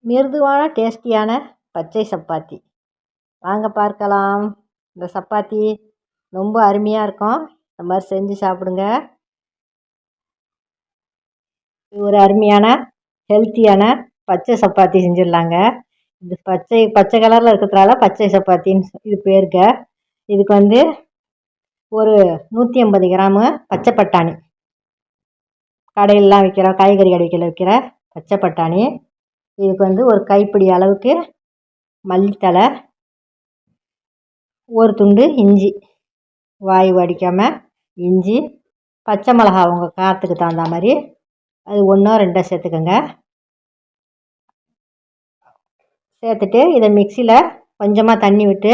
மிருதுவான டேஸ்டியான பச்சை சப்பாத்தி வாங்க பார்க்கலாம். இந்த சப்பாத்தி ரொம்ப அருமையாக இருக்கும். இந்த மாதிரி செஞ்சு சாப்பிடுங்க. இது ஒரு அருமையான ஹெல்த்தியான பச்சை சப்பாத்தி செஞ்சிடலாங்க. இது பச்சை கலரில் இருக்கிறதுனால பச்சை சப்பாத்தின்னு இது பேருங்க. இதுக்கு ஒரு 150 கிராமு பச்சை பட்டாணி, கடையிலலாம் விற்கிற காய்கறி கடைகளில் விற்கிற பச்சை பட்டாணி. இதுக்கு ஒரு கைப்பிடி அளவுக்கு மல்லித்தழை, ஒரு துண்டு இஞ்சி, வாய் வடிக்காமல் இஞ்சி, பச்சை மிளகா உங்கள் காரத்துக்கு தகுந்த மாதிரி அது 1 2 சேர்த்துக்கோங்க. சேர்த்துட்டு இதை மிக்சியில் கொஞ்சமாக தண்ணி விட்டு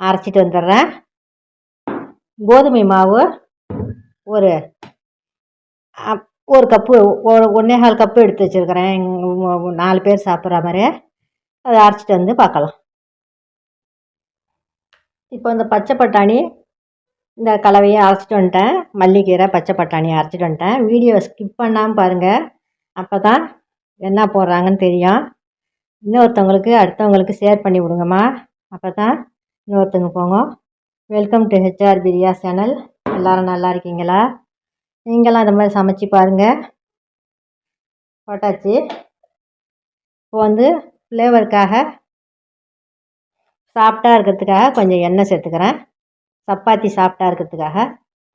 அரைச்சிட்டு வந்துடுறேன். கோதுமை மாவு ஒரு கப்பு, 1.25 கப்பு எடுத்து வச்சுருக்கிறேன். 4 பேர் சாப்பிட்ற மாதிரி. அதை அரைச்சிட்டு வந்து பார்க்கலாம். இப்போ இந்த பச்சை பட்டாணி இந்த கலவையை அரைச்சிட்டு வந்துட்டேன். மல்லிக்கீரை, பச்சை பட்டாணி அரைச்சிட்டு வந்துட்டேன். வீடியோவை ஸ்கிப் பண்ணாமல் பாருங்கள். அப்போ தான் என்ன போடுறாங்கன்னு தெரியும். அடுத்தவங்களுக்கு ஷேர் பண்ணி விடுங்கம்மா. அப்போ தான் இன்னொருத்தவங்க போங்க. Welcome to HR Priya channel. எல்லோரும் நல்லா இருக்கீங்களா? நீங்களாம் அந்த மாதிரி சமைச்சி பாருங்கள். போட்டாச்சு. இப்போ ஃப்ளேவருக்காக சாஃப்டாக இருக்கிறதுக்காக கொஞ்சம் எண்ணெய் சேர்த்துக்கிறேன். சப்பாத்தி சாஃப்டாக இருக்கிறதுக்காக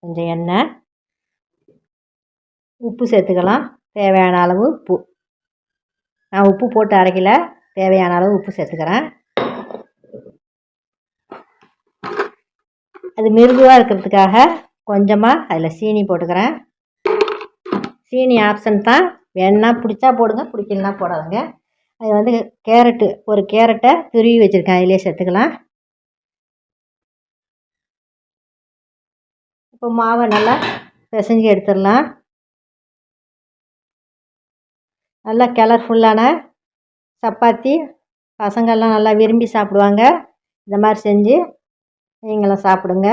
கொஞ்சம் எண்ணெய், உப்பு சேர்த்துக்கலாம். தேவையான அளவு உப்பு. நான் உப்பு போட்டு அரைக்கல, தேவையான அளவு உப்பு சேர்த்துக்கிறேன். அது மிருதுவாக இருக்கிறதுக்காக கொஞ்சமாக அதில் சீனி போட்டுக்கிறேன். சீனி ஆப்ஷன் தான், வேணுன்னா பிடிச்சா போடுங்க, பிடிக்கலனா போடாதுங்க. அது ஒரு கேரட்டை துருவி வச்சுருக்கேன், அதிலே சேர்த்துக்கலாம். இப்போ மாவை நல்லா பிசைஞ்சு எடுத்துடலாம். நல்லா கலர்ஃபுல்லான சப்பாத்தி பசங்கள்லாம் நல்லா விரும்பி சாப்பிடுவாங்க. இந்த மாதிரி செஞ்சு நீங்களும் சாப்பிடுங்க.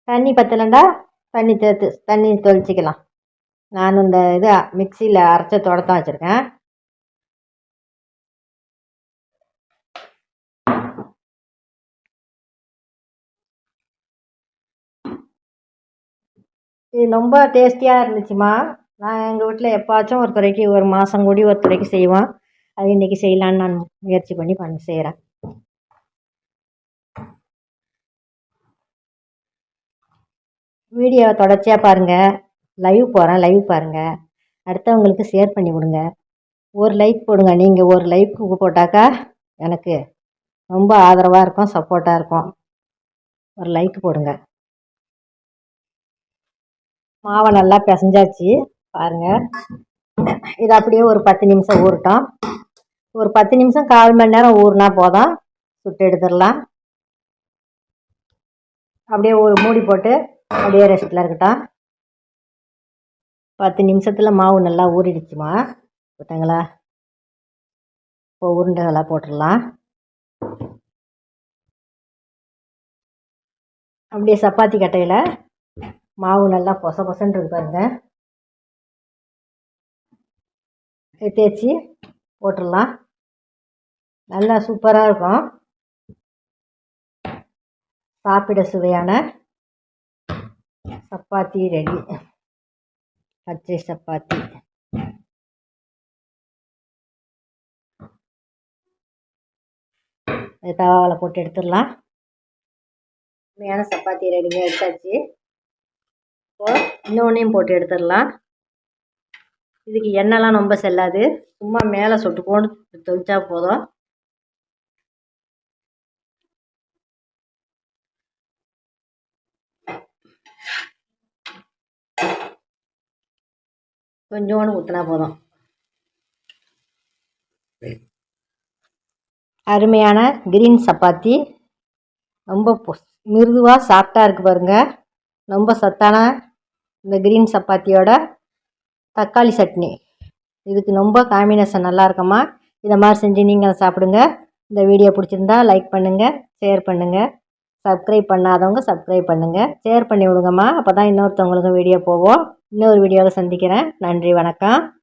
தண்ணி பற்றலண்டா தண்ணி தெளிச்சிக்கலாம். நான் இந்த மிக்சியில் அரைச்சத்தோட தான் வச்சுருக்கேன். இது ரொம்ப டேஸ்டியாக இருந்துச்சுமா. நான் எங்கள் வீட்டில் எப்போச்சும் ஒரு மாதம் கூடி ஒரு செய்வோம். அது இன்றைக்கி செய்யலான்னு நான் முயற்சி பண்ணி செய்கிறேன். வீடியோவை தொடர்ச்சியாக பாருங்கள். லைவ் பாருங்கள். அடுத்தவங்களுக்கு ஷேர் பண்ணி விடுங்க. ஒரு லைக் போடுங்க. நீங்கள் ஒரு லைக் போட்டாக்கா எனக்கு ரொம்ப ஆதரவாக இருக்கும், சப்போர்ட்டாக இருக்கும். ஒரு லைக் போடுங்க. மாவை நல்லா பிசைஞ்சாச்சு பாருங்கள். இது அப்படியே ஒரு 10 நிமிஷம் ஊறட்டும். ஒரு 10 நிமிஷம் 1/4 மணி நேரம் ஊறினா போதும், சுட்டு எடுத்துடலாம். அப்படியே ஒரு மூடி போட்டு அப்படியே ரெஸ்ட்டில் இருக்கட்டும். 10 நிமிஷத்தில் மாவு நல்லா ஊறிடுச்சுமா. போட்டாங்களா? இப்போ உருண்டைகளாக போட்டுடலாம். அப்படியே சப்பாத்தி கட்டையில் மாவு நல்லா பொசன்னு இருக்கு பாருங்க. தேய்ச்சி போட்டுடலாம். நல்லா சூப்பராக இருக்கும். சாப்பிட சுவையான சப்பாத்தி ரெடி. பச்சை சப்பாத்தி. தவாவில் போட்டு எடுத்துடலாம். உண்மையான சப்பாத்தி ரெடிங்க எடுத்தாச்சு. இப்போது இன்னொன்றையும் போட்டு எடுத்துடலாம். இதுக்கு எண்ணெய்லாம் ரொம்ப செல்லாது, சும்மா மேலே சொட்டு போட்டு தொளிச்சா போதும். கொஞ்சோண்டு ஊற்றினா போதும். அருமையான கிரீன் சப்பாத்தி ரொம்ப மிருதுவாக சாஃப்டாக இருக்குது பாருங்கள். ரொம்ப சத்தான இந்த கிரீன் சப்பாத்தியோட தக்காளி சட்னி இதுக்கு ரொம்ப காம்பினேஷன் நல்லா இருக்குமா. இதை மாதிரி செஞ்சு நீங்கள் சாப்பிடுங்க. இந்த வீடியோ பிடிச்சிருந்தா லைக் பண்ணுங்கள், ஷேர் பண்ணுங்கள், சப்ஸ்கிரைப் பண்ணாதவங்க சப்ஸ்கிரைப் பண்ணுங்கள், ஷேர் பண்ணி விடுங்கம்மா. அப்போ தான் இன்னொருத்தவங்களுக்கு வீடியோ போவோம். இன்னொரு வீடியோவில் சந்திக்கிறேன். நன்றி, வணக்கம்.